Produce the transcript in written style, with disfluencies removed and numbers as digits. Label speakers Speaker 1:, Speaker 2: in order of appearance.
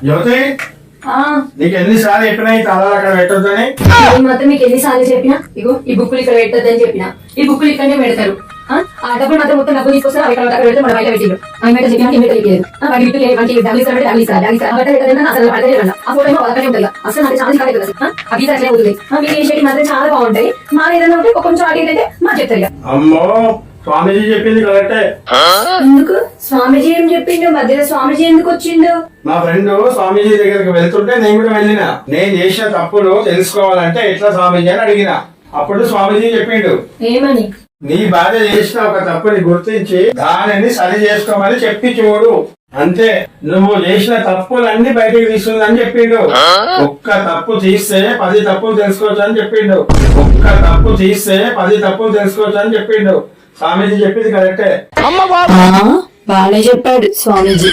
Speaker 1: జ్యోతి, నీకు ఎన్నిసార్లు చెప్పినా ఈ తాళాలు అక్కడ పెట్టొద్దని?
Speaker 2: మాత్రం మీకు ఎన్నిసార్లు చెప్పినా, ఇగో ఈ బుక్కులు ఇక్కడ పెట్టొద్దని చెప్పినా. ఈ బుక్కులు ఇక్కడనే పెడతారు. ఆ డబ్బులు మాత్రం మొత్తం డబ్బులు తీసుకొస్తారు. అక్కడ అక్కడ పెడితే మన బయట పెట్టిండు. ఆమె బయట చెప్పినా ఏమి తెలియదు. వాటి బిడ్డలు వాటి డబ్బులు ఇస్తారు, డబ్బులు ఇస్తారు, అసలు పడతాయి కదా. ఆ ఫోటో ఏమో అక్కడే ఉంటుంది. అసలు నాకు చాలా కాలేదు కదా. ఆ గీత అట్లే అవుతుంది. మీరు చేసేది మాత్రం చాలా బాగుంటాయి. మా ఏదైనా ఉంటే కొంచెం అడిగి అయితే మా చెప్తారు.
Speaker 1: అమ్మో, స్వామీజీ చెప్పింది కరెక్టే.
Speaker 2: ఎందుకు స్వామీజీ ఏం చెప్పిండు? మధ్యలో స్వామీజీ ఎందుకు వచ్చిండు?
Speaker 1: మా ఫ్రెండ్ స్వామీజీ దగ్గరికి వెళ్తుంటే నేను కూడా వెళ్ళిన. నేను చేసిన తప్పులు తెలుసుకోవాలంటే ఎట్లా స్వామీజీ అని అడిగిన. అప్పుడు స్వామీజీ చెప్పిండు,
Speaker 2: ఏమని?
Speaker 1: నీ భార్య చేసిన ఒక తప్పుని గుర్తించి దానిని సరి చేసుకోమని చెప్పి చూడు. అంతే, నువ్వు చేసిన తప్పులన్నీ బయటకు తీస్తుందని చెప్పిండు. ఒక్క తప్పు తీస్తే 10 తప్పులు తెలుసుకోవచ్చు అని చెప్పిండు. ఒక్క తప్పు తీస్తే 10 తప్పులు తెలుసుకోవచ్చు అని చెప్పిండు. స్వామీజీ చెప్పింది కరెక్టే.
Speaker 2: బాగానే చెప్పాడు స్వామీజీ.